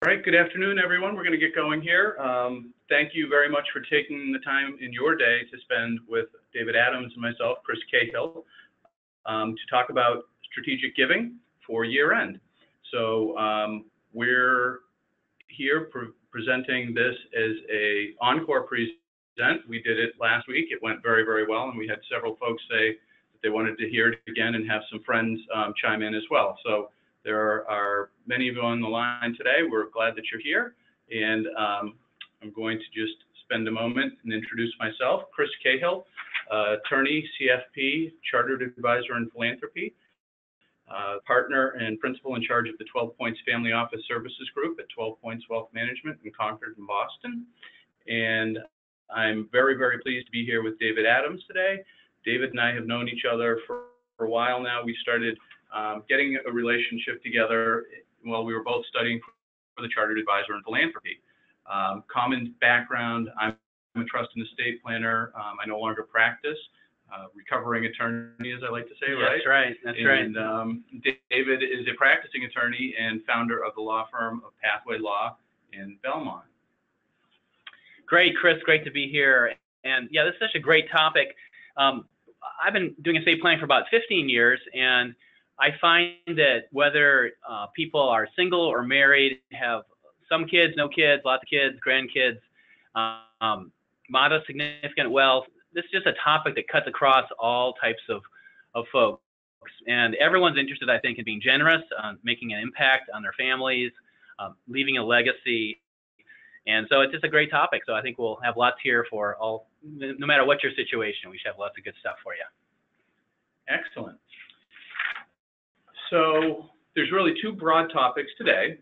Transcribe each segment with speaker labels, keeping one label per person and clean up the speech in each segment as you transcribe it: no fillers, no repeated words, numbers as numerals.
Speaker 1: right, good afternoon, everyone. We're going to get going here. Thank you very much for taking the time in your day to spend with David Adams and myself, Chris Cahill, to talk about strategic giving for year end. So we're here presenting this as a encore present. We did it last week. It went very, very well, and we had several folks say that they wanted to hear it again and have some friends chime in as well. So there are many of you on the line today. We're glad that you're here, and I'm going to just spend a moment and introduce myself. Chris Cahill, attorney, CFP, chartered advisor in philanthropy, partner and principal in charge of the 12 Points Family Office Services Group at 12 Points Wealth Management in Concord and Boston. And I'm very, very pleased to be here with David Adams today. David and I have known each other for a while now. We started getting a relationship together while we were both studying for the chartered advisor in philanthropy. Common background, I'm a trust and estate planner. I no longer practice. Recovering attorney, as I like to say, right?
Speaker 2: That's right. That's right.
Speaker 1: And David is a practicing attorney and founder of the law firm of Pathway Law in Belmont.
Speaker 2: Great, Chris. Great to be here. And yeah, this is such a great topic. I've been doing estate planning for about 15 years, and I find that whether people are single or married, have some kids, no kids, lots of kids, grandkids, modest, significant wealth, this is just a topic that cuts across all types of folks. And everyone's interested, I think, in being generous, making an impact on their families, leaving a legacy. And so it's just a great topic. So I think we'll have lots here for all, no matter what your situation, we should have lots of good stuff for you.
Speaker 1: Excellent. So there's really two broad topics today.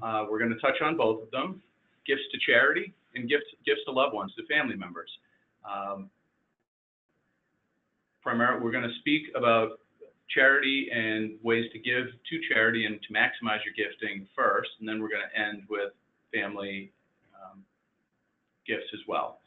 Speaker 1: We're going to touch on both of them: gifts to charity and gifts to loved ones, to family members. Primarily, we're going to speak about charity and ways to give to charity and to maximize your gifting first, and then we're going to end with family gifts as well.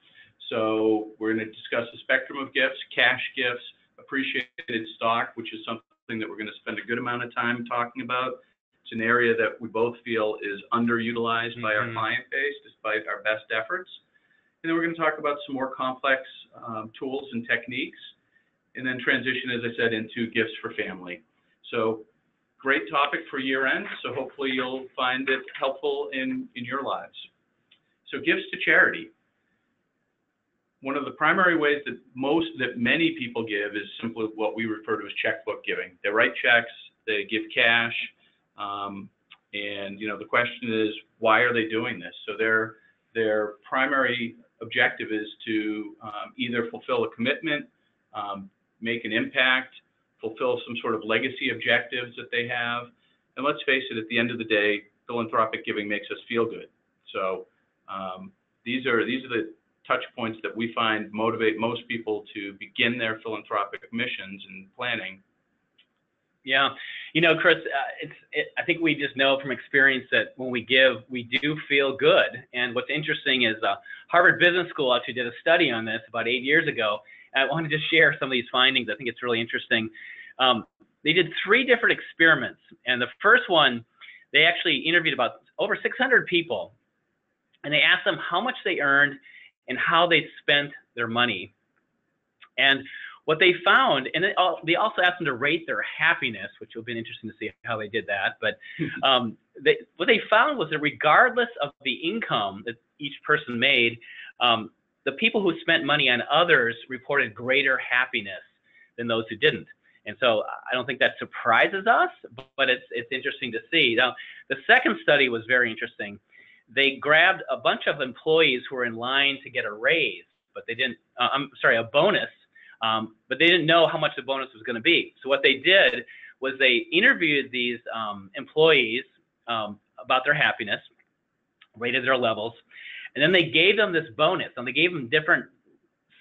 Speaker 1: So we're going to discuss the spectrum of gifts: cash gifts, appreciated stock, which is something that we're going to spend a good amount of time talking about. It's an area that we both feel is underutilized by our client base, despite our best efforts. And then we're going to talk about some more complex tools and techniques, and then transition, as I said, into gifts for family. So great topic for year end. So hopefully you'll find it helpful in your lives. So gifts to charity. One of the primary ways that many people give is simply what we refer to as checkbook giving. They write checks, they give cash, and the question is, why are they doing this? So their primary objective is to either fulfill a commitment, make an impact, fulfill some sort of legacy objectives that they have. And let's face it, at the end of the day, philanthropic giving makes us feel good. So these are the touch points that we find motivate most people to begin their philanthropic missions and planning.
Speaker 2: Yeah, Chris, I think we just know from experience that when we give, we do feel good. And what's interesting is Harvard Business School actually did a study on this about 8 years ago. And I wanted to share some of these findings. I think it's really interesting. They did 3 different experiments. And the first one, they actually interviewed about over 600 people. And they asked them how much they earned and how they spent their money. And what they found, and they also asked them to rate their happiness, which will be interesting to see how they did that. But what they found was that regardless of the income that each person made, the people who spent money on others reported greater happiness than those who didn't. And so I don't think that surprises us, but it's interesting to see. Now, the second study was very interesting. They grabbed a bunch of employees who were in line to get a raise, but they didn't, a bonus, but they didn't know how much the bonus was going to be. So what they did was they interviewed these employees about their happiness, rated their levels, and then they gave them this bonus, and they gave them different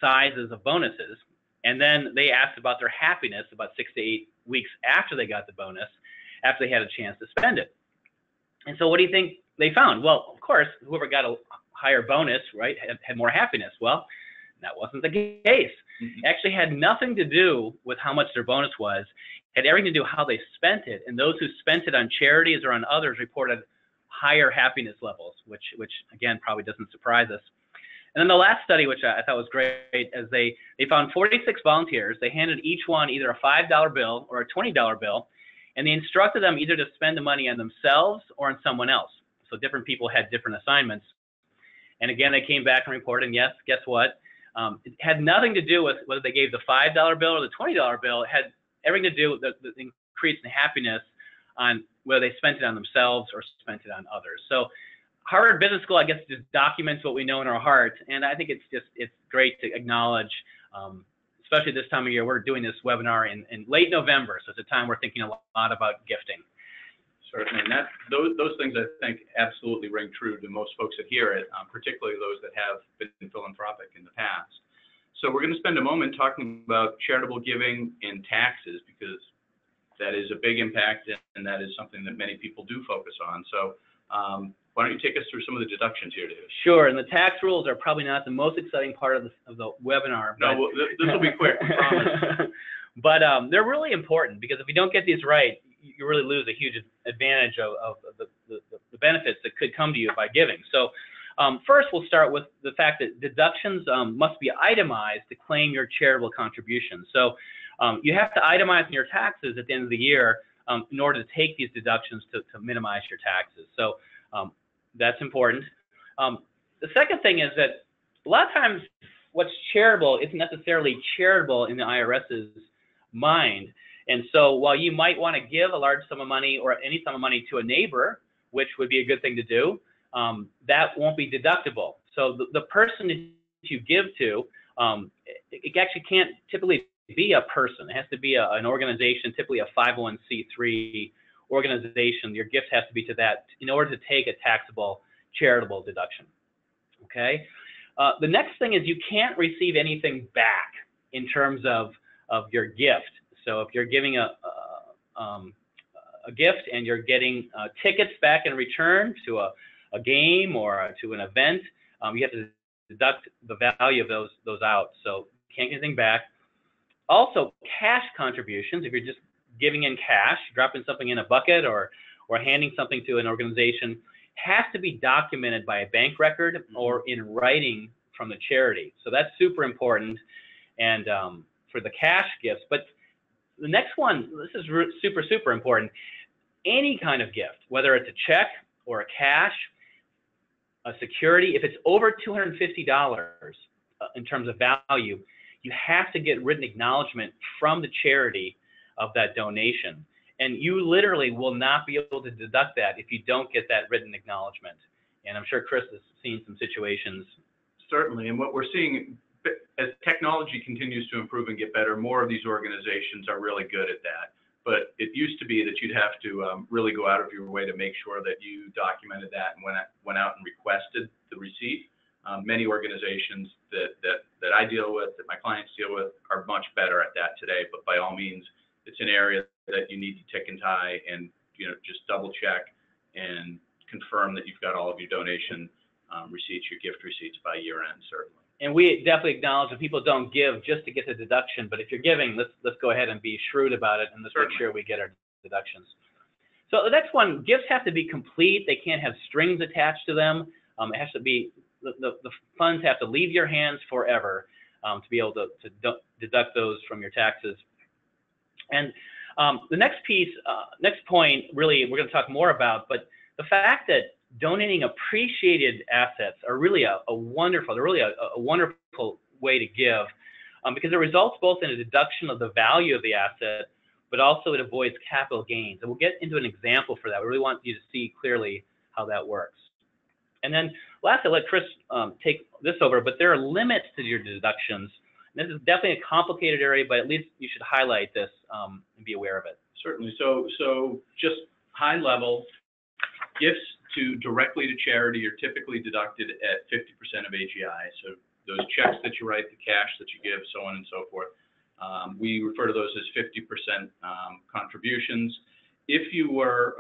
Speaker 2: sizes of bonuses, and then they asked about their happiness about 6 to 8 weeks after they got the bonus, after they had a chance to spend it. And so what do you think they found? Well, of course, whoever got a higher bonus, right, had more happiness. Well, that wasn't the case. It actually had nothing to do with how much their bonus was. It had everything to do with how they spent it. And those who spent it on charities or on others reported higher happiness levels, which again probably doesn't surprise us. And then the last study, which I thought was great, is they found 46 volunteers. They handed each one either a $5 bill or a $20 bill, and they instructed them either to spend the money on themselves or on someone else. So different people had different assignments. And again, they came back and reported, and yes, guess what? It had nothing to do with whether they gave the $5 bill or the $20 bill. It had everything to do with the increase in happiness on whether they spent it on themselves or spent it on others. So Harvard Business School, I guess, just documents what we know in our heart, and I think it's great to acknowledge, especially this time of year. We're doing this webinar in late November, so it's a time we're thinking a lot about gifting.
Speaker 1: Certainly, and those things I think absolutely ring true to most folks that hear it, particularly those that have been philanthropic in the past. So we're going to spend a moment talking about charitable giving and taxes, because that is a big impact, and that is something that many people do focus on. So why don't you take us through some of the deductions here, David?
Speaker 2: Sure, and the tax rules are probably not the most exciting part of the webinar.
Speaker 1: No, well, this will be quick, I promise.
Speaker 2: But they're really important, because if you don't get these right, you really lose a huge advantage of the benefits that could come to you by giving. So first, we'll start with the fact that deductions must be itemized to claim your charitable contribution. So you have to itemize in your taxes at the end of the year in order to take these deductions to minimize your taxes. So that's important. The second thing is that a lot of times what's charitable isn't necessarily charitable in the IRS's mind. And so while you might want to give a large sum of money or any sum of money to a neighbor, which would be a good thing to do, that won't be deductible. So the person that you give to, it actually can't typically be a person. It has to be an organization, typically a 501c3 organization. Your gift has to be to that in order to take a taxable charitable deduction. Okay. The next thing is you can't receive anything back in terms of your gift. So if you're giving a gift and you're getting tickets back in return to a game or to an event, you have to deduct the value of those out. So you can't get anything back. Also, cash contributions, if you're just giving in cash, dropping something in a bucket or handing something to an organization, has to be documented by a bank record or in writing from the charity. So that's super important, and for the cash gifts. But the next one, this is super, super important. Any kind of gift, whether it's a check or a cash, a security, if it's over $250 in terms of value, you have to get written acknowledgement from the charity of that donation. And you literally will not be able to deduct that if you don't get that written acknowledgement. And I'm sure Chris has seen some situations.
Speaker 1: Certainly, and what we're seeing as technology continues to improve and get better, more of these organizations are really good at that. But it used to be that you'd have to really go out of your way to make sure that you documented that and went out and requested the receipt. Many organizations that I deal with, that my clients deal with, are much better at that today. But by all means, it's an area that you need to tick and tie and just double check and confirm that you've got all of your donation receipts, your gift receipts by year end, certainly.
Speaker 2: And we definitely acknowledge that people don't give just to get the deduction, but if you're giving, let's go ahead and be shrewd about it, and let's make sure we get our deductions. So the next one, gifts have to be complete. They can't have strings attached to them. It has to be, the funds have to leave your hands forever to be able to deduct those from your taxes. And the next piece, next point, really, we're going to talk more about, but the fact that donating appreciated assets are really a wonderful way to give, because it results both in a deduction of the value of the asset, but also it avoids capital gains. And we'll get into an example for that. We really want you to see clearly how that works. And then lastly, I'll let Chris take this over, but there are limits to your deductions. And this is definitely a complicated area, but at least you should highlight this and be aware of it.
Speaker 1: Certainly. So just high level, gifts directly to charity are typically deducted at 50% of AGI. So those checks that you write, the cash that you give, so on and so forth, we refer to those as 50% contributions. If you were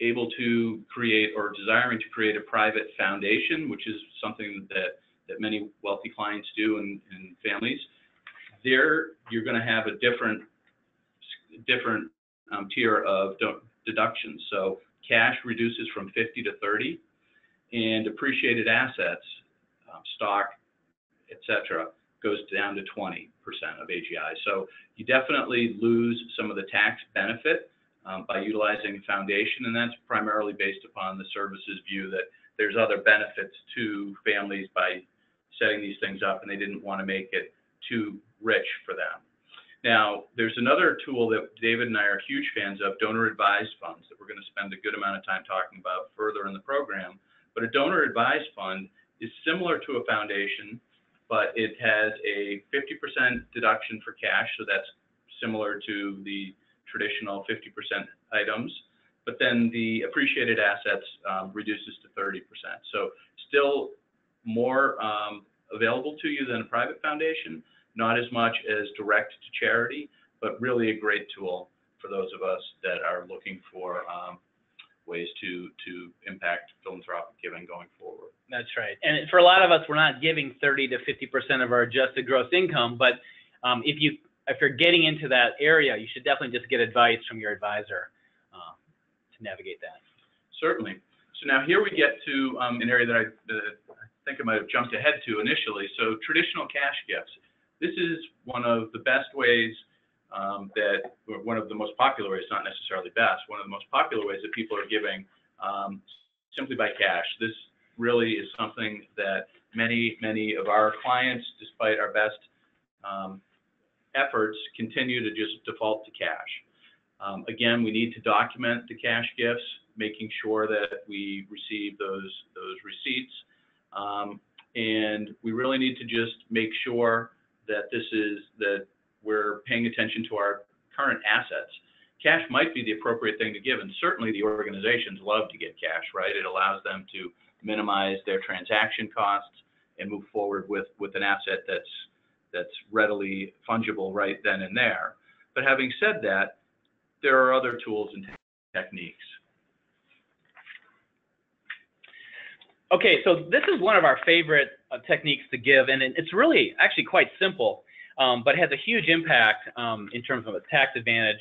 Speaker 1: able to create or desiring to create a private foundation, which is something that many wealthy clients do in families, there you're going to have a different tier of deductions. So cash reduces from 50 to 30, and appreciated assets, stock, etc., goes down to 20% of AGI. So you definitely lose some of the tax benefit by utilizing a foundation, and that's primarily based upon the services view that there's other benefits to families by setting these things up, and they didn't want to make it too rich for them. Now, there's another tool that David and I are huge fans of, donor-advised funds, that we're going to spend a good amount of time talking about further in the program. But a donor-advised fund is similar to a foundation, but it has a 50% deduction for cash, so that's similar to the traditional 50% items. But then the appreciated assets reduces to 30%. So still more available to you than a private foundation, not as much as direct to charity, but really a great tool for those of us that are looking for ways to impact philanthropic giving going forward.
Speaker 2: That's right. And for a lot of us, we're not giving 30 to 50% of our adjusted gross income, but if you're getting into that area, you should definitely just get advice from your advisor to navigate that.
Speaker 1: Certainly. So now here we get to an area that I think I might have jumped ahead to initially. So traditional cash gifts. This is one of the best ways one of the most popular ways, not necessarily best, one of the most popular ways that people are giving simply by cash. This really is something that many of our clients, despite our best efforts, continue to just default to cash. Again, we need to document the cash gifts, making sure that we receive those receipts, and we really need to just make sure that that we're paying attention to our current assets. Cash might be the appropriate thing to give, and certainly the organizations love to get cash, right? It allows them to minimize their transaction costs and move forward with an asset that's readily fungible right then and there. But having said that, there are other tools and techniques.
Speaker 2: Okay, so this is one of our favorite techniques to give, and it's really actually quite simple, but has a huge impact in terms of a tax advantage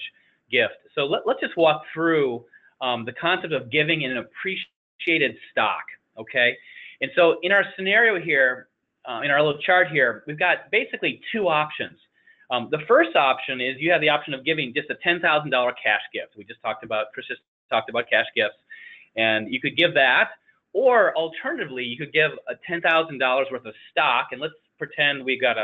Speaker 2: gift. So let's just walk through the concept of giving in an appreciated stock, okay? And so in our scenario here, in our little chart here, we've got basically two options. The first option is you have the option of giving just a $10,000 cash gift. We just talked about, Chris just talked about cash gifts, and you could give that. Or alternatively, you could give a $10,000 worth of stock, and let's pretend we got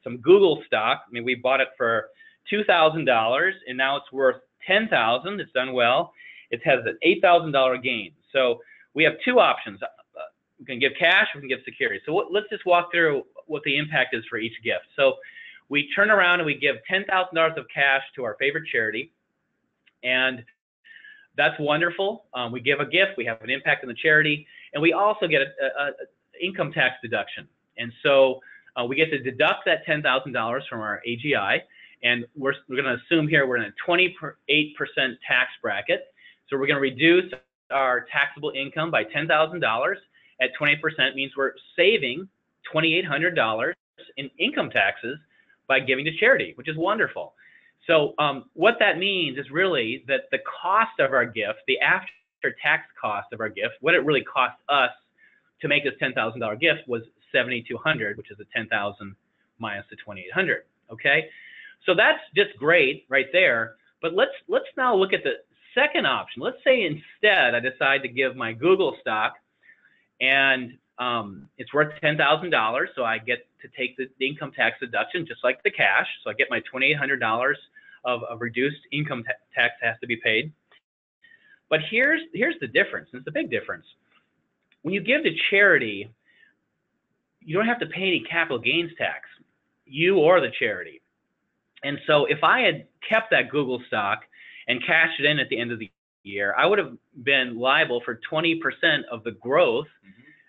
Speaker 2: some Google stock. I mean, we bought it for $2,000, and now it's worth $10,000. It's done well. It has an $8,000 gain. So we have two options. We can give cash, we can give security. So let's just walk through what the impact is for each gift. So we turn around and we give $10,000 of cash to our favorite charity, and that's wonderful. We give a gift, we have an impact on the charity, and we also get an income tax deduction. And so we get to deduct that $10,000 from our AGI, and we're going to assume here we're in a 28% tax bracket. So we're going to reduce our taxable income by $10,000 at 20% means we're saving $2,800 in income taxes by giving to charity, which is wonderful. So what that means is really that the cost of our gift, the after-tax cost of our gift, what it really cost us to make this $10,000 gift was $7,200, which is the $10,000 minus the $2,800. Okay, so that's just great right there. But let's now look at the second option. Let's say instead I decide to give my Google stock, and it's worth $10,000, so I get to take the income tax deduction just like the cash. So I get my $2,800 of reduced income tax has to be paid. But here's the difference, and it's a big difference. When you give to charity, you don't have to pay any capital gains tax, you or the charity. And so if I had kept that Google stock and cashed it in at the end of the year, I would have been liable for 20% of the growth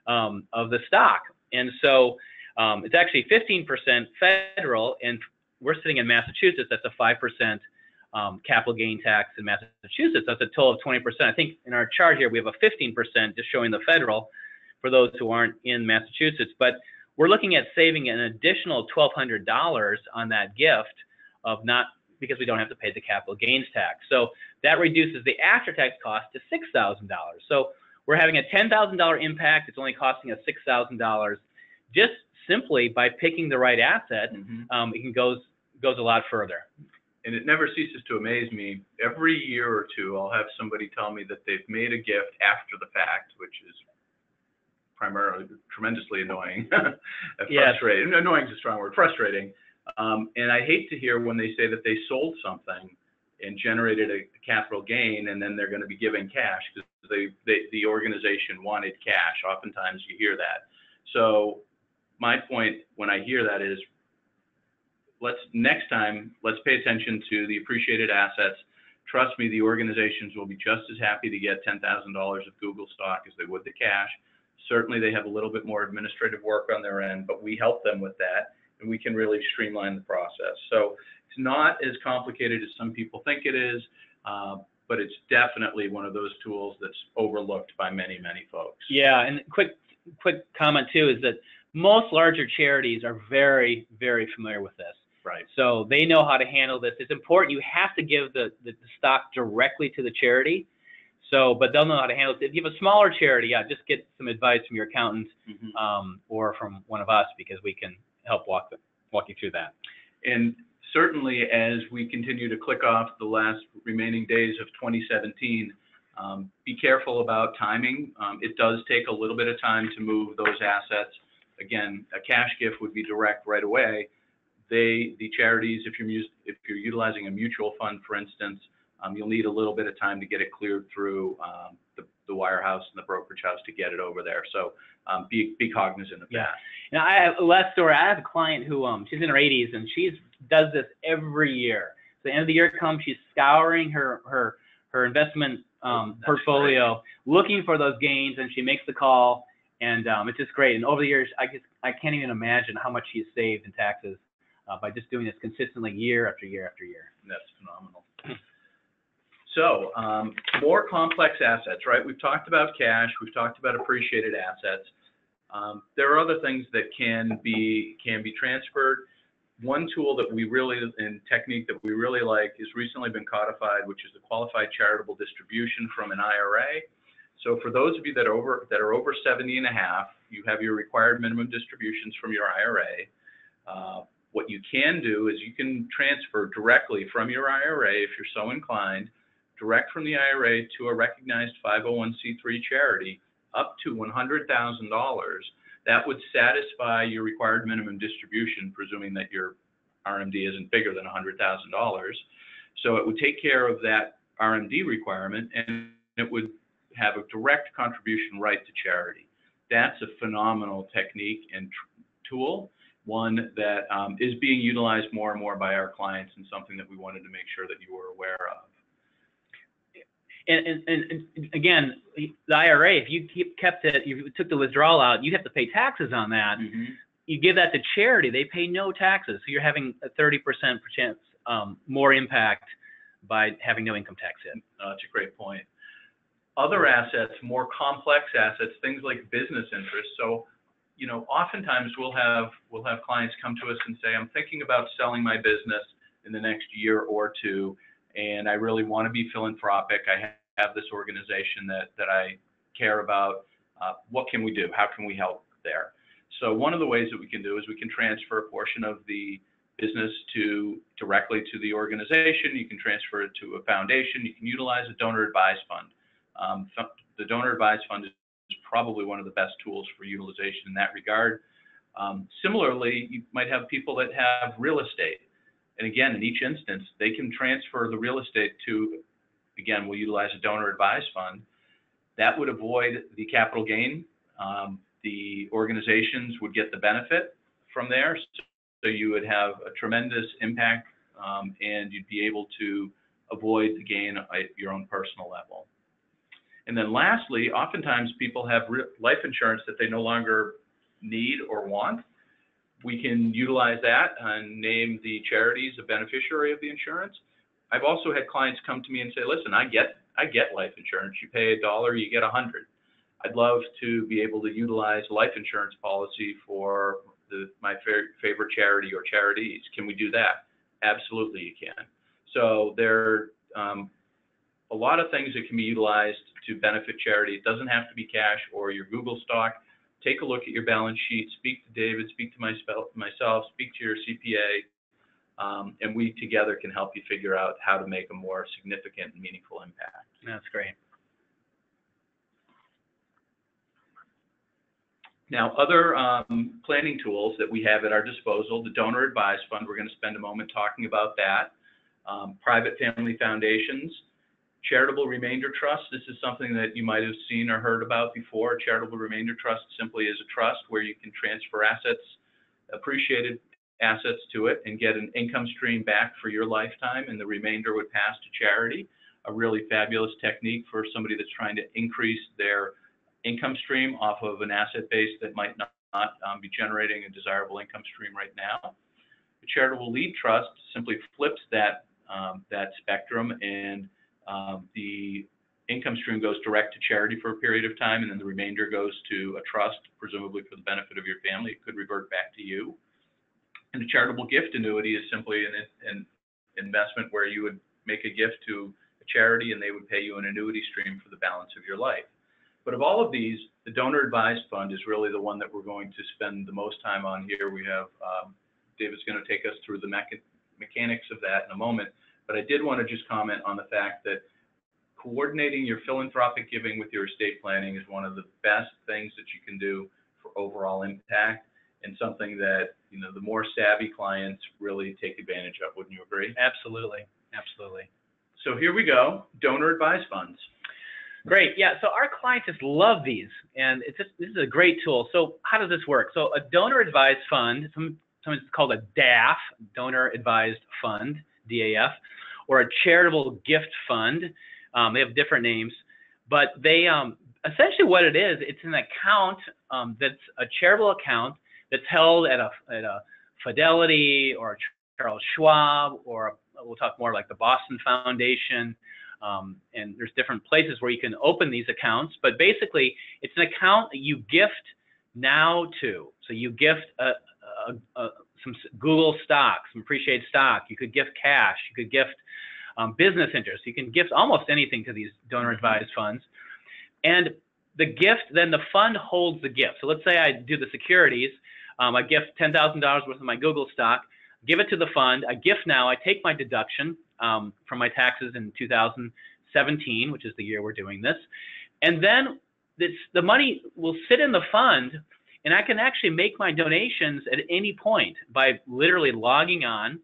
Speaker 2: of the stock. And so it's actually 15% federal, and we're sitting in Massachusetts. That's a 5% capital gain tax in Massachusetts. That's a total of 20%. I think in our chart here we have a 15% just showing the federal for those who aren't in Massachusetts. But we're looking at saving an additional $1,200 on that gift of not because we don't have to pay the capital gains tax. So that reduces the after-tax cost to $6,000. So we're having a $10,000 impact. It's only costing us $6,000 just simply by picking the right asset. It goes a lot further.
Speaker 1: And it never ceases to amaze me. Every year or two, I'll have somebody tell me that they've made a gift after the fact, which is primarily tremendously annoying. Frustrating. Yes. Annoying is a strong word. Frustrating. And I hate to hear when they say that they sold something and generated a capital gain, and then they're going to be giving cash because the organization wanted cash. Oftentimes you hear that. So my point when I hear that is, next time, let's pay attention to the appreciated assets. Trust me, the organizations will be just as happy to get $10,000 of Google stock as they would the cash. Certainly, they have a little bit more administrative work on their end, but we help them with that, and we can really streamline the process. So it's not as complicated as some people think it is, but it's definitely one of those tools that's overlooked by many, many folks.
Speaker 2: Yeah, and quick comment too is that most larger charities are very, very familiar with this.
Speaker 1: Right.
Speaker 2: So they know how to handle this. It's important. You have to give the stock directly to the charity. So, but they'll know how to handle it. If you have a smaller charity, yeah, just get some advice from your accountant or from one of us, because we can help walk you through that.
Speaker 1: And certainly, as we continue to click off the last remaining days of 2017, be careful about timing. It does take a little bit of time to move those assets. Again, a cash gift would be direct right away. The charities, if you're utilizing a mutual fund, for instance, you'll need a little bit of time to get it cleared through the wirehouse and the brokerage house to get it over there. So be cognizant of that.
Speaker 2: Now, I have a last story. I have a client who she's in her 80s and she does this every year. So the end of the year comes, she's scouring her investment portfolio, looking for those gains, and she makes the call, and it's just great. And over the years, I can't even imagine how much she's saved in taxes by just doing this consistently year after year after year.
Speaker 1: That's phenomenal. So more complex assets, right? We've talked about cash. We've talked about appreciated assets. There are other things that can be transferred. One tool that we really, and technique that we really like, is recently been codified, which is the qualified charitable distribution from an IRA. So for those of you that are over 70 and a half, you have your required minimum distributions from your IRA. What you can do is you can transfer directly from your IRA, if you're so inclined, direct from the IRA to a recognized 501c3 charity up to $100,000. That would satisfy your required minimum distribution, presuming that your RMD isn't bigger than $100,000. So it would take care of that RMD requirement, and it would have a direct contribution right to charity. That's a phenomenal technique and tool, one that is being utilized more and more by our clients, and something that we wanted to make sure that you were aware of.
Speaker 2: And again, the IRA, if you kept it, you took the withdrawal out, you have to pay taxes on that. You give that to charity, they pay no taxes. So you're having a 30% chance more impact by having no income tax hit.
Speaker 1: That's a great point. Other assets, more complex assets, things like business interests. So, you know, oftentimes we'll have clients come to us and say, I'm thinking about selling my business in the next year or two, and I really want to be philanthropic. I have this organization that I care about. What can we do? How can we help there? So one of the ways that we can do is we can transfer a portion of the business directly to the organization. You can transfer it to a foundation. You can utilize a donor advised fund. The donor advised fund is probably one of the best tools for utilization in that regard. Similarly, you might have people that have real estate. And again, in each instance, they can transfer the real estate to, again, we'll utilize a donor advised fund. That would avoid the capital gain. The organizations would get the benefit from there. So you would have a tremendous impact, and you'd be able to avoid the gain at your own personal level. And then lastly, oftentimes people have life insurance that they no longer need or want. We can utilize that and name the charity as a beneficiary of the insurance. I've also had clients come to me and say, listen, I get life insurance. You pay $1, you get 100. I'd love to be able to utilize a life insurance policy for my favorite charity or charities. Can we do that? Absolutely, you can. So there are a lot of things that can be utilized to benefit charity. It doesn't have to be cash or your Google stock. Take a look at your balance sheet, speak to David, speak to myself, speak to your CPA, and we together can help you figure out how to make a more significant and meaningful impact.
Speaker 2: That's great.
Speaker 1: Now, other planning tools that we have at our disposal, the donor advised fund, we're going to spend a moment talking about that. Private family foundations, charitable remainder trust. This is something that you might have seen or heard about before. Charitable remainder trust simply is a trust where you can transfer assets, appreciated assets to it, and get an income stream back for your lifetime, and the remainder would pass to charity. A really fabulous technique for somebody that's trying to increase their income stream off of an asset base that might not be generating a desirable income stream right now. The charitable lead trust simply flips that spectrum, and the income stream goes direct to charity for a period of time, and then the remainder goes to a trust, presumably for the benefit of your family. It could revert back to you. And the charitable gift annuity is simply an investment where you would make a gift to a charity and they would pay you an annuity stream for the balance of your life. But of all of these, the donor advised fund is really the one that we're going to spend the most time on here. We have, David's going to take us through the mechanics of that in a moment. But I did want to just comment on the fact that coordinating your philanthropic giving with your estate planning is one of the best things that you can do for overall impact, and something that, you know, the more savvy clients really take advantage of. Wouldn't you agree?
Speaker 2: Absolutely. Absolutely.
Speaker 1: So here we go, donor advised funds.
Speaker 2: Great. Yeah. So our clients just love these, and this is a great tool. So how does this work? So a donor advised fund, sometimes it's called a DAF, donor advised fund, DAF, or a charitable gift fund. They have different names, but they essentially what it is, it's an account that's a charitable account that's held at a Fidelity or a Charles Schwab, or we'll talk more like the Boston Foundation. And there's different places where you can open these accounts, but basically it's an account that you gift now to. So you gift some Google stock, some appreciated stock. You could gift cash. You could gift business interest. You can gift almost anything to these donor advised funds. And the gift, then the fund holds the gift. So let's say I do the securities. I gift $10,000 worth of my Google stock, give it to the fund. I gift now. I take my deduction from my taxes in 2017, which is the year we're doing this. And then the money will sit in the fund, and I can actually make my donations at any point by literally logging on,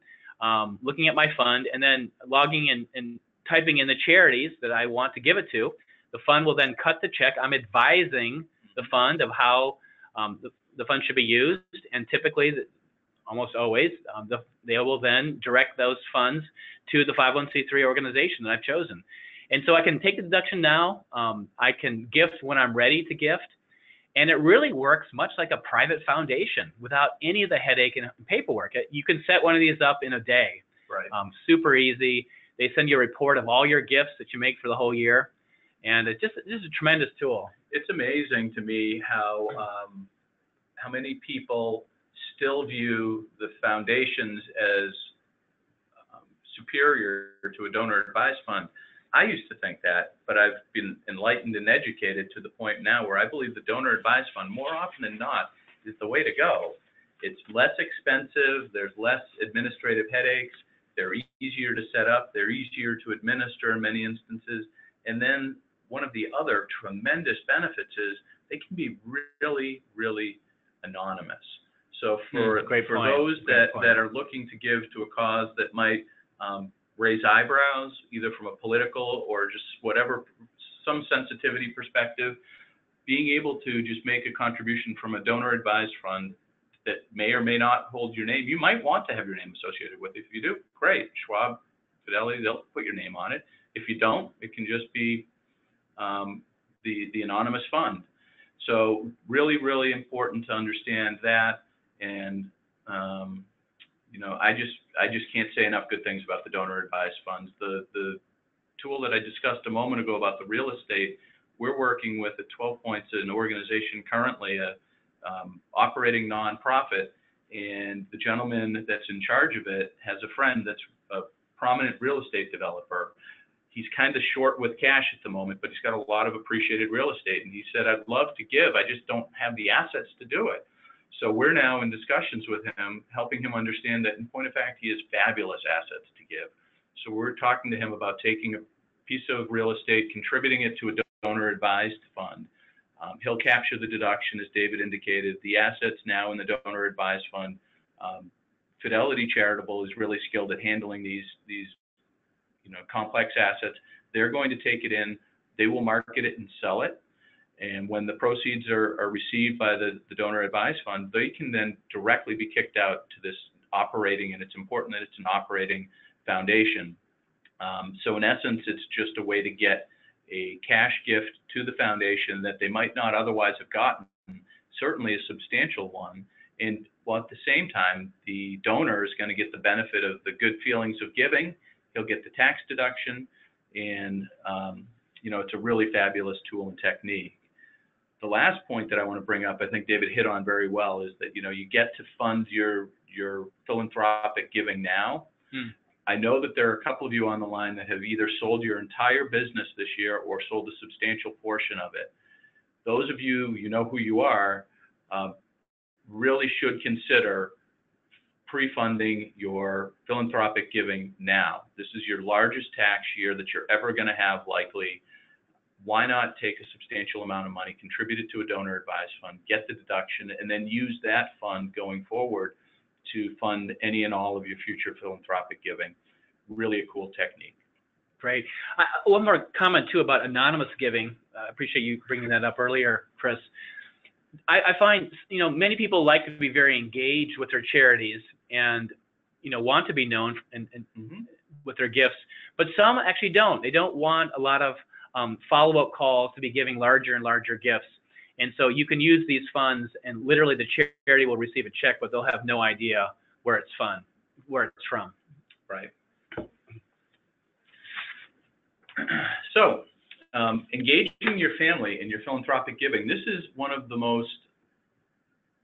Speaker 2: looking at my fund, and then logging in and typing in the charities that I want to give it to. The fund will then cut the check. I'm advising the fund of how the fund should be used, and typically, almost always, they will then direct those funds to the 501c3 organization that I've chosen. And so I can take the deduction now. I can gift when I'm ready to gift. And it really works much like a private foundation without any of the headache and paperwork. You can set one of these up in a day.
Speaker 1: Right.
Speaker 2: Super easy. They send you a report of all your gifts that you make for the whole year. And it's just a tremendous tool.
Speaker 1: It's amazing to me how many people still view the foundations as superior to a donor advised fund. I used to think that, but I've been enlightened and educated to the point now where I believe the donor advised fund, more often than not, is the way to go. It's less expensive, there's less administrative headaches, they're easier to set up, they're easier to administer in many instances, and then one of the other tremendous benefits is they can be really, really anonymous. So for those that are looking to give to a cause that might raise eyebrows, either from a political or just whatever, some sensitivity perspective, being able to just make a contribution from a donor advised fund that may or may not hold your name. You might want to have your name associated with it. If you do, great. Schwab, Fidelity, they'll put your name on it. If you don't, it can just be the anonymous fund. So really, really important to understand that. And you know, I just can't say enough good things about the donor advised funds. The tool that I discussed a moment ago about the real estate, we're working with at 12 Points, an organization currently a operating nonprofit, and the gentleman that's in charge of it has a friend that's a prominent real estate developer. He's kind of short with cash at the moment, but he's got a lot of appreciated real estate. And he said, I'd love to give, I just don't have the assets to do it. So we're now in discussions with him, helping him understand that in point of fact, he has fabulous assets to give. So we're talking to him about taking a piece of real estate, contributing it to a donor advised fund. He'll capture the deduction, as David indicated. The assets now in the donor advised fund. Fidelity Charitable is really skilled at handling these complex assets. They're going to take it in, they will market it and sell it. And when the proceeds are received by the donor advised fund, they can then directly be kicked out to this operating, and it's important that it's an operating foundation. So in essence, it's just a way to get a cash gift to the foundation that they might not otherwise have gotten, certainly a substantial one. And while at the same time, the donor is going to get the benefit of the good feelings of giving. He'll get the tax deduction, and it's a really fabulous tool and technique. The last point that I want to bring up, I think David hit on very well, is that you get to fund your philanthropic giving now. I know that there are a couple of you on the line that have either sold your entire business this year or sold a substantial portion of it. Those of you, you know who you are, really should consider pre-funding your philanthropic giving now. This is your largest tax year that you're ever going to have, likely. Why not take a substantial amount of money, contribute it to a donor advised fund, get the deduction, and then use that fund going forward to fund any and all of your future philanthropic giving. Really a cool technique.
Speaker 2: Great. One more comment too about anonymous giving. I appreciate you bringing that up earlier, Chris. I find, many people like to be very engaged with their charities and, want to be known with their gifts, but some actually don't. They don't want a lot of follow-up calls to be giving larger and larger gifts. And so you can use these funds, and literally the charity will receive a check, but they'll have no idea where it's from.
Speaker 1: Right. So, engaging your family in your philanthropic giving. This is one of the most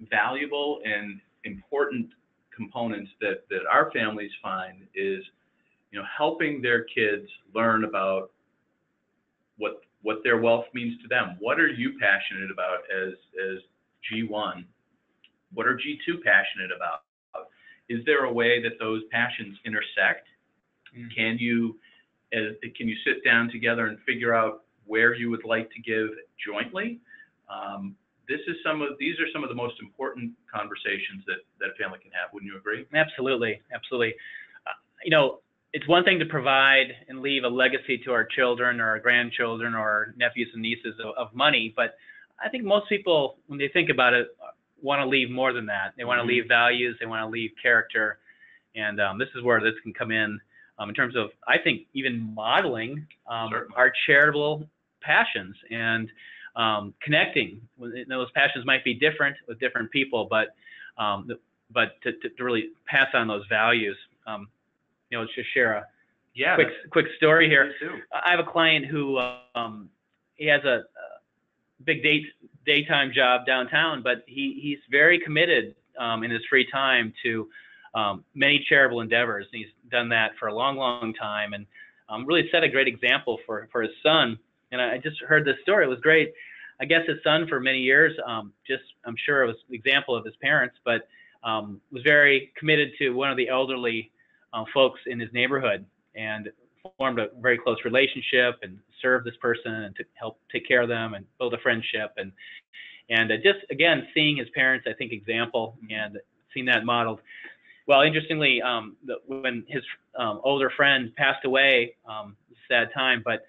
Speaker 1: valuable and important components that our families find is, helping their kids learn about what their wealth means to them. What are you passionate about as G1? What are G2 passionate about? Is there a way that those passions intersect? Can you sit down together and figure out where you would like to give jointly? These are some of the most important conversations that a family can have. Wouldn't you agree?
Speaker 2: Absolutely. It's one thing to provide and leave a legacy to our children or our grandchildren or nephews and nieces of money, but I think most people, when they think about it, want to leave more than that. They want to leave values, they want to leave character, and this is where this can come in terms of, I think, even modeling our charitable passions and connecting. Those passions might be different with different people, but to really pass on those values. Let's just share a quick story here. I have a client who he has a big daytime job downtown, but he's very committed in his free time to many charitable endeavors. And he's done that for a long time, and really set a great example for his son. And I just heard this story. It was great. I guess his son for many years, I'm sure it was an example of his parents, but was very committed to one of the elderly folks in his neighborhood, and formed a very close relationship and served this person and to help take care of them and build a friendship. And just, again, seeing his parents, I think, example and seeing that modeled. Well, interestingly, when his older friend passed away, sad time, but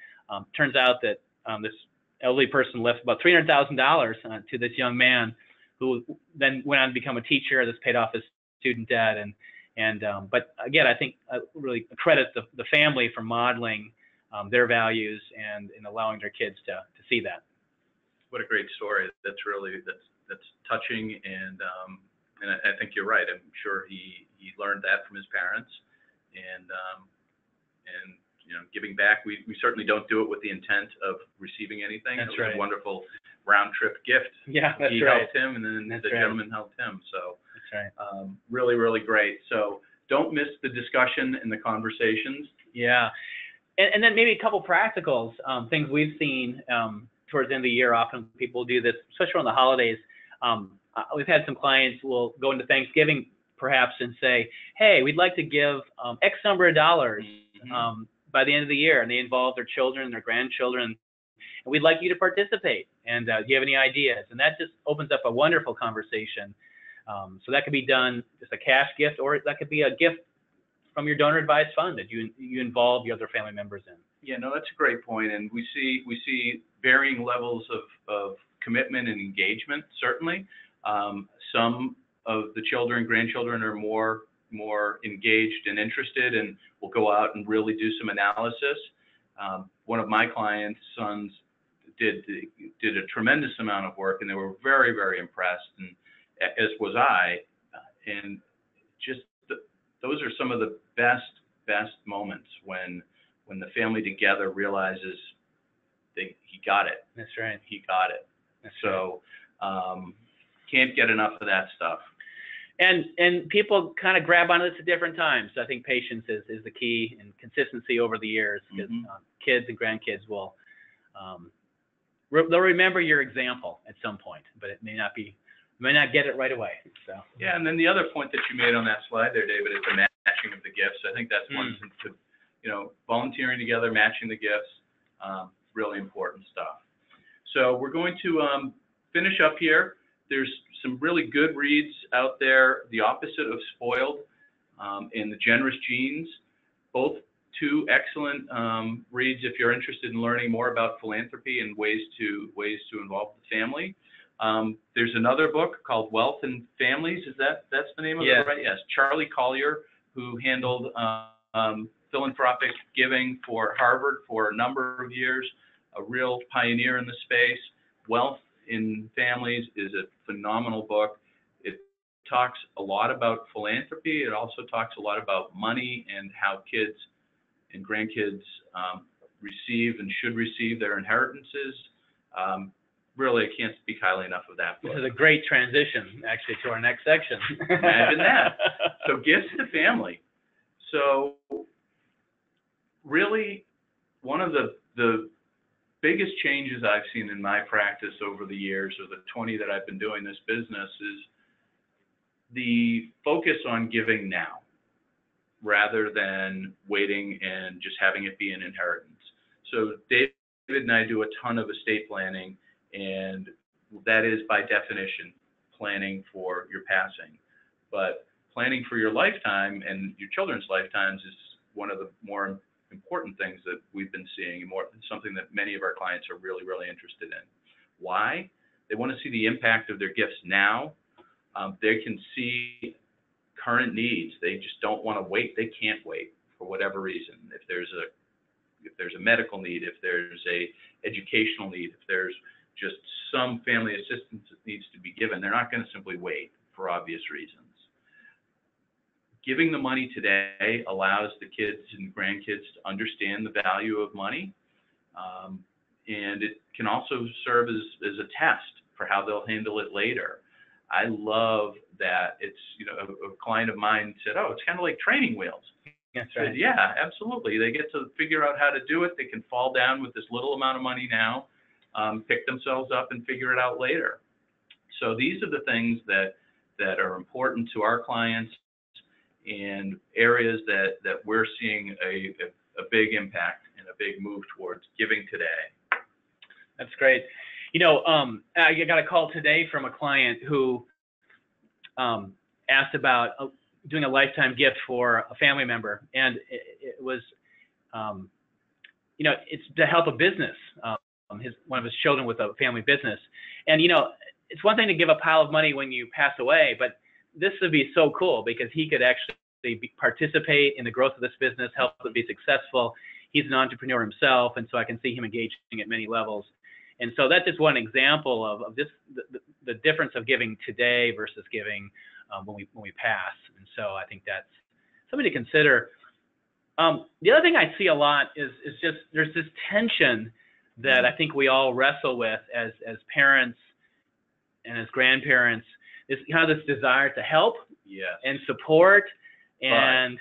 Speaker 2: turns out that this elderly person left about $300,000 to this young man, who then went on to become a teacher. This paid off his student debt, but again, I think I really credit the family for modeling their values and allowing their kids to see that.
Speaker 1: What a great story! That's touching, and I think you're right. I'm sure he learned that from his parents, and giving back. We certainly don't do it with the intent of receiving anything.
Speaker 2: That's
Speaker 1: it was
Speaker 2: right.
Speaker 1: A wonderful round trip gift.
Speaker 2: Yeah, that's
Speaker 1: he
Speaker 2: right.
Speaker 1: helped him, and then the gentleman helped him. So
Speaker 2: that's right.
Speaker 1: Really, really great. So don't miss the discussion and the conversations.
Speaker 2: Yeah. And then maybe a couple practicals, things we've seen towards the end of the year. Often people do this, especially around the holidays. We've had some clients who will go into Thanksgiving perhaps and say, hey, we'd like to give X number of dollars by the end of the year, and they involve their children, their grandchildren, and we'd like you to participate. And do you have any ideas? And that just opens up a wonderful conversation. So that could be done just a cash gift, or that could be a gift from your donor advised fund that you involve your other family members in.
Speaker 1: Yeah, no, that's a great point. And we see varying levels of commitment and engagement, certainly. Some of the children and grandchildren are more engaged and interested, and will go out and really do some analysis. One of my clients' sons did a tremendous amount of work, and they were very, very impressed, and as was I. And just those are some of the best moments when the family together realizes he got it.
Speaker 2: That's right.
Speaker 1: He got it. So can't get enough of that stuff.
Speaker 2: And people kind of grab onto this at different times. I think patience is the key, and consistency over the years, because kids and grandkids will they'll remember your example at some point, but it may not get it right away. So
Speaker 1: yeah, and then the other point that you made on that slide there, David, is the matching of the gifts. I think that's one thing to, volunteering together, matching the gifts, really important stuff. So we're going to finish up here. There's some really good reads out there, The Opposite of Spoiled and The Generous Genes, both two excellent reads if you're interested in learning more about philanthropy and ways to involve the family. There's another book called Wealth and Families. That's the name of it, right? Yes. Charlie Collier, who handled philanthropic giving for Harvard for a number of years, a real pioneer in the space. Wealth in Families is a phenomenal book. It talks a lot about philanthropy. It also talks a lot about money and how kids and grandkids receive and should receive their inheritances. Really, I can't speak highly enough of that book.
Speaker 2: This is a great transition, actually, to our next section.
Speaker 1: Imagine that. So gifts to family. So really, one of the biggest changes I've seen in my practice over the years, or the 20 that I've been doing this business, is the focus on giving now, rather than waiting and just having it be an inheritance. So David and I do a ton of estate planning, and that is by definition planning for your passing. But planning for your lifetime and your children's lifetimes is one of the more important things that we've been seeing, and something that many of our clients are really, really interested in. Why? They want to see the impact of their gifts now. They can see current needs. They just don't want to wait. They can't wait for whatever reason. If there's a medical need, if there's a educational need, if there's just some family assistance that needs to be given, they're not going to simply wait for obvious reasons. Giving the money today allows the kids and grandkids to understand the value of money, and it can also serve as a test for how they'll handle it later. I love that it's, a client of mine said, oh, it's kind of like training wheels.
Speaker 2: That's right.
Speaker 1: Said, yeah, absolutely. They get to figure out how to do it. They can fall down with this little amount of money now, pick themselves up and figure it out later. So these are the things that are important to our clients, and areas that we're seeing a big impact and a big move towards giving today.
Speaker 2: That's great. I got a call today from a client who asked about doing a lifetime gift for a family member, and it was, it's to help a business, one of his children with a family business. And it's one thing to give a pile of money when you pass away, but this would be so cool because he could actually participate in the growth of this business, help it be successful. He's an entrepreneur himself, and so I can see him engaging at many levels. And so that's just one example of this, the difference of giving today versus giving when we pass. And so I think that's something to consider. The other thing I see a lot is just there's this tension that I think we all wrestle with as parents and as grandparents, is kind of this desire to help and support, And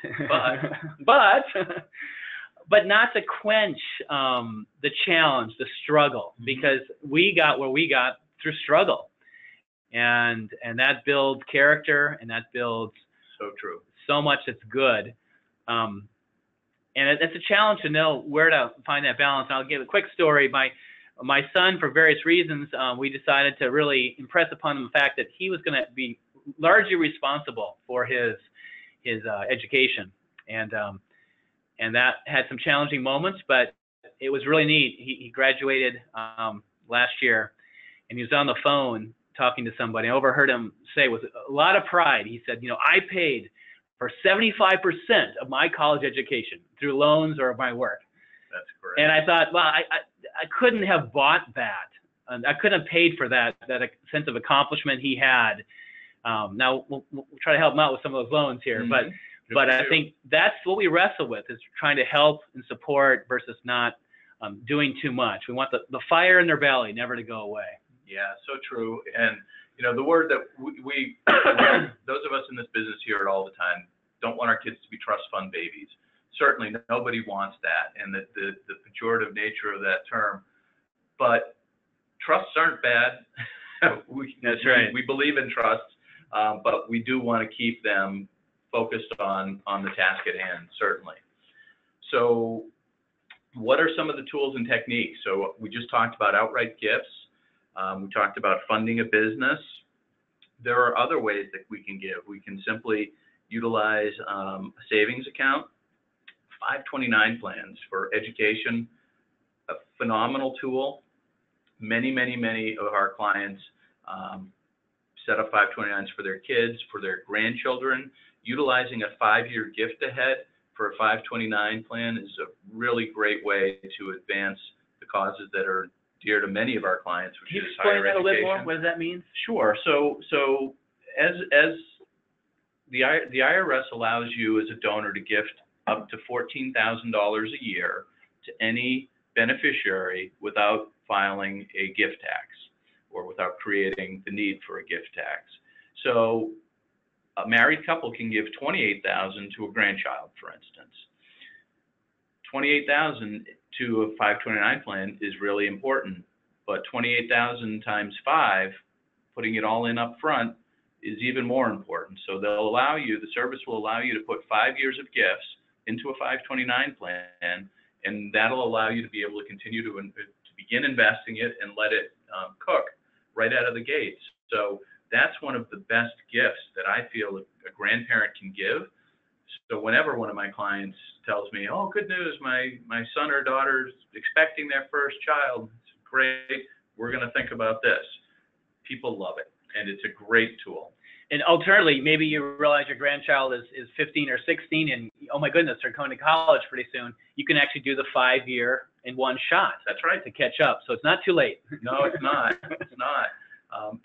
Speaker 2: but not to quench the challenge, the struggle, because we got where we got through struggle, and that builds character, and that builds so much that's good. And it's a challenge to know where to find that balance. And I'll give a quick story. My son, for various reasons, we decided to really impress upon him the fact that he was going to be largely responsible for his education, and that had some challenging moments, but it was really neat. He graduated last year, and he was on the phone talking to somebody. I overheard him say with a lot of pride, he said, I paid for 75% of my college education through loans or my work.
Speaker 1: That's great.
Speaker 2: And I thought, well, I couldn't have bought that. I couldn't have paid for that sense of accomplishment he had. Now, we'll try to help him out with some of those loans here, but I think that's what we wrestle with, is trying to help and support versus not doing too much. We want the fire in their belly never to go away.
Speaker 1: Yeah, so true. And, the word that we those of us in this business hear it all the time, don't want our kids to be trust fund babies. Certainly, nobody wants that, and the pejorative nature of that term. But trusts aren't bad.
Speaker 2: That's right.
Speaker 1: We believe in trusts, but we do want to keep them focused on the task at hand, certainly. So what are some of the tools and techniques? So we just talked about outright gifts. We talked about funding a business. There are other ways that we can give. We can simply utilize a savings account, 529 plans for education, a phenomenal tool. Many of our clients set up 529s for their kids, for their grandchildren. Utilizing a 5-year gift ahead for a 529 plan is a really great way to advance the causes that are dear to many of our clients, which is higher education.
Speaker 2: Can you explain that a little more? What does that mean?
Speaker 1: Sure. So as the IRS allows you as a donor to gift up to $14,000 a year to any beneficiary without filing a gift tax or without creating the need for a gift tax. So a married couple can give $28,000 to a grandchild, for instance. $28,000 to a 529 plan is really important, but $28,000 times 5, putting it all in up front, is even more important. So the service will allow you to put 5 years of gifts into a 529 plan, and that'll allow you to be able to continue to begin investing it and let it cook right out of the gates. So that's one of the best gifts that I feel a grandparent can give. So whenever one of my clients tells me, oh, good news, my son or daughter's expecting their first child, it's great, we're going to think about this. People love it, and it's a great tool.
Speaker 2: And alternatively, maybe you realize your grandchild is 15 or 16, and oh my goodness, they're going to college pretty soon. You can actually do the 5-year in one shot.
Speaker 1: That's right.
Speaker 2: To catch up. So it's not too late.
Speaker 1: No, it's not. It's not.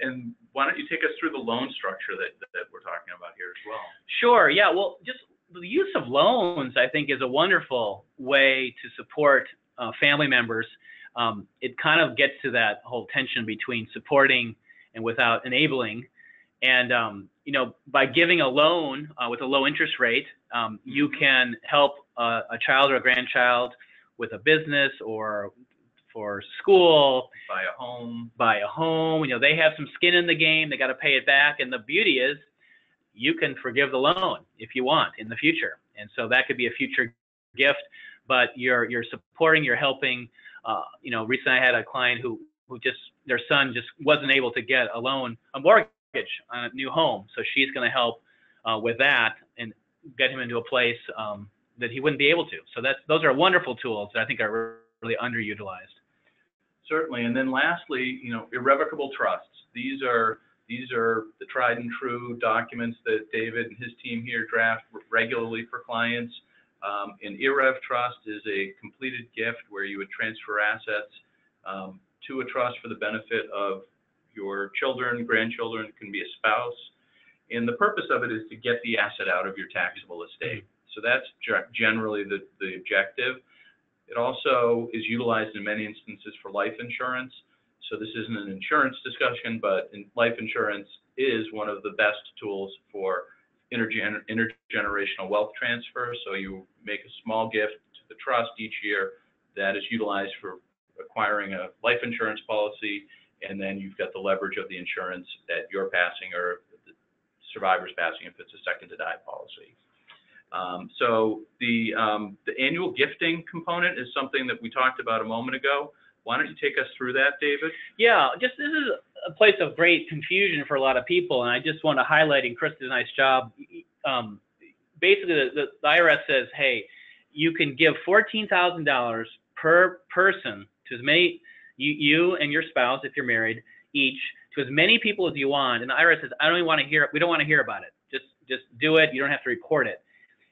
Speaker 1: And why don't you take us through the loan structure that we're talking about here as well?
Speaker 2: Sure. Yeah. Well, just the use of loans, I think, is a wonderful way to support family members. It kind of gets to that whole tension between supporting and without enabling. And, by giving a loan with a low interest rate, you can help a child or a grandchild with a business or for school.
Speaker 1: Buy a home.
Speaker 2: They have some skin in the game. They got to pay it back. And the beauty is you can forgive the loan if you want in the future. And so that could be a future gift, but you're supporting, you're helping. Recently I had a client who just, their son just wasn't able to get a mortgage on a new home. So she's going to help with that and get him into a place that he wouldn't be able to. So those are wonderful tools that I think are really underutilized.
Speaker 1: Certainly. And then lastly, irrevocable trusts. These are the tried and true documents that David and his team here draft regularly for clients. An IRREV trust is a completed gift where you would transfer assets to a trust for the benefit of your children, grandchildren, it can be a spouse. And the purpose of it is to get the asset out of your taxable estate. So that's generally the objective. It also is utilized in many instances for life insurance. So this isn't an insurance discussion, but life insurance is one of the best tools for intergenerational wealth transfer. So you make a small gift to the trust each year that is utilized for acquiring a life insurance policy, and then you've got the leverage of the insurance at your passing or the survivor's passing if it's a second to die policy. So the annual gifting component is something that we talked about a moment ago. Why don't you take us through that, David?
Speaker 2: Yeah, this is a place of great confusion for a lot of people, and I just want to highlight, and Chris did a nice job. Basically, the IRS says, hey, you can give $14,000 per person to as many, you and your spouse, if you're married, each, to as many people as you want. And the IRS says, we don't want to hear about it. Just do it. You don't have to report it.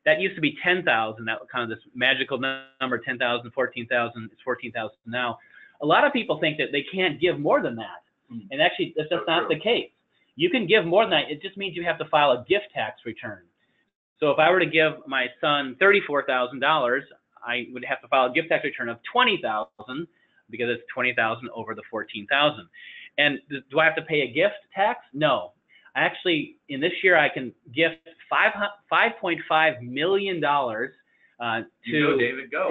Speaker 2: That used to be 10,000. That was kind of this magical number, 10,000, 14,000. It's 14,000 now. A lot of people think that they can't give more than that. And actually, that's just not the case. You can give more than that. It just means you have to file a gift tax return. So if I were to give my son $34,000, I would have to file a gift tax return of $20,000 because it's $20,000 over the $14,000. And do I have to pay a gift tax? No. Actually, in this year, I can gift $5.5 million to.
Speaker 1: You go, David, go.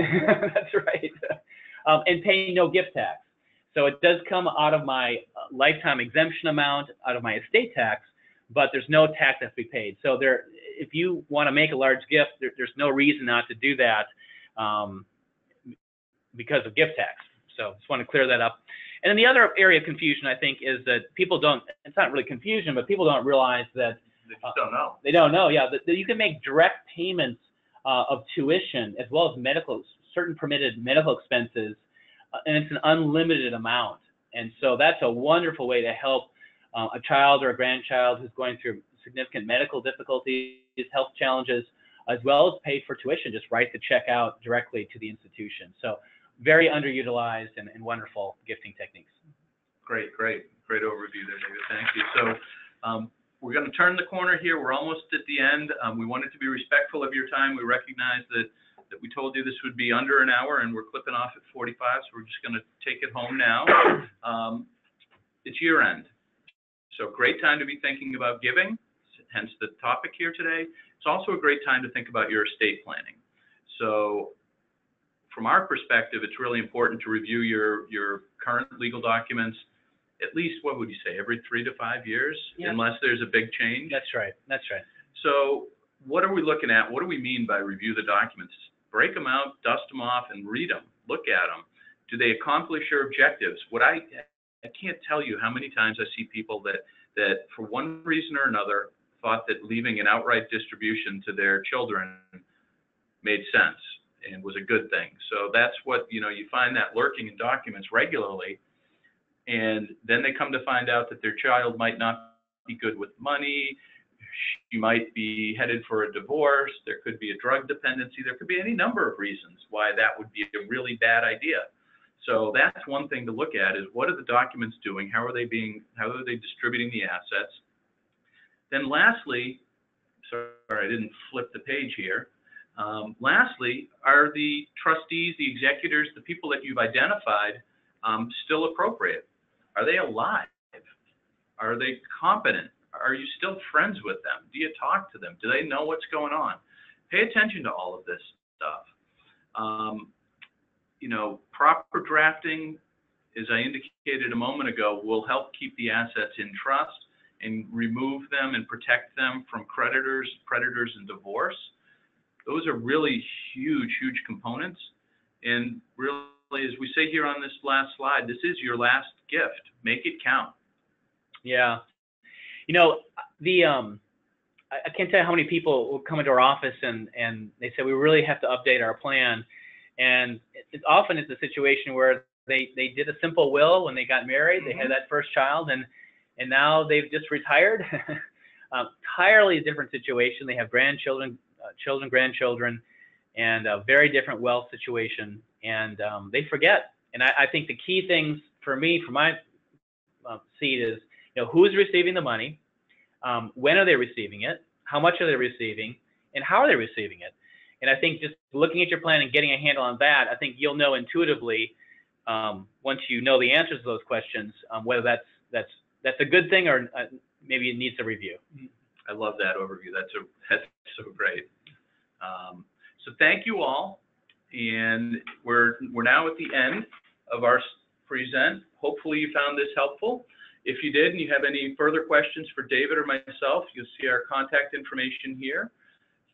Speaker 2: That's right. And pay no gift tax. So it does come out of my lifetime exemption amount, out of my estate tax, but there's no tax that has to be paid. So if you want to make a large gift, there's no reason not to do that because of gift tax. So just want to clear that up. And then the other area of confusion, I think, is that people don't, it's not really confusion, but people don't realize that.
Speaker 1: They just don't know.
Speaker 2: They don't know, yeah. That you can make direct payments of tuition as well as certain permitted medical expenses, and it's an unlimited amount. And so that's a wonderful way to help a child or a grandchild who's going through significant medical difficulties, health challenges, as well as pay for tuition. Just write the check out directly to the institution. So very underutilized and wonderful gifting techniques. Great
Speaker 1: overview there, David. Thank you. So we're going to turn the corner here. We're almost at the end. We wanted to be respectful of your time. We recognize that we told you this would be under an hour, and we're clipping off at 45, so we're just going to take it home now. It's year end. So great time to be thinking about giving, hence the topic here today. It's also a great time to think about your estate planning. So from our perspective, it's really important to review your current legal documents at least, what would you say, every 3 to 5 years, unless there's a big change?
Speaker 2: That's right.
Speaker 1: So what are we looking at? What do we mean by review the documents? Break them out, dust them off, and read them. Look at them. Do they accomplish your objectives? I can't tell you how many times I see people that for one reason or another thought that leaving an outright distribution to their children made sense and was a good thing. So that's what, you find that lurking in documents regularly, and then they come to find out that their child might not be good with money. She might be headed for a divorce. There could be a drug dependency. There could be any number of reasons why that would be a really bad idea. So that's one thing to look at, is what are the documents doing? How are they distributing the assets? Then lastly, sorry, I didn't flip the page here. Lastly, are the trustees, the executors, the people that you've identified still appropriate? Are they alive? Are they competent? Are you still friends with them? Do you talk to them? Do they know what's going on? Pay attention to all of this stuff. Proper drafting, as I indicated a moment ago, will help keep the assets in trust and remove them and protect them from creditors, and divorce. Those are really huge components. And really, as we say here on this last slide, this is your last gift. Make it count.
Speaker 2: Yeah. I can't tell you how many people will come into our office and they say, we really have to update our plan. And often it's a situation where they did a simple will when they got married, they had that first child, and now they've just retired. Entirely different situation. They have grandchildren, grandchildren, and a very different wealth situation, and they forget. And I think the key things for me, from my seat, is who's receiving the money, when are they receiving it, how much are they receiving, and how are they receiving it. And I think just looking at your plan and getting a handle on that, I think you'll know intuitively, once you know the answers to those questions, whether that's a good thing or maybe it needs a review.
Speaker 1: I love that overview. That's so great. So thank you all, and we're now at the end of our present. Hopefully you found this helpful. If you did and you have any further questions for David or myself, you'll see our contact information here.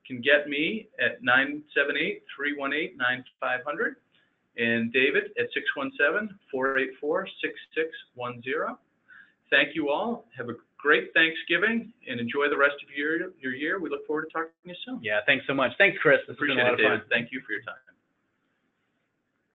Speaker 1: You can get me at 978-318-9500 and David at 617-484-6610. Thank you all. Have a great Thanksgiving and enjoy the rest of your year. We look forward to talking to you soon.
Speaker 2: Yeah, thanks so much. Thanks, Chris. This has been a lot of fun.
Speaker 1: Thank you for your time.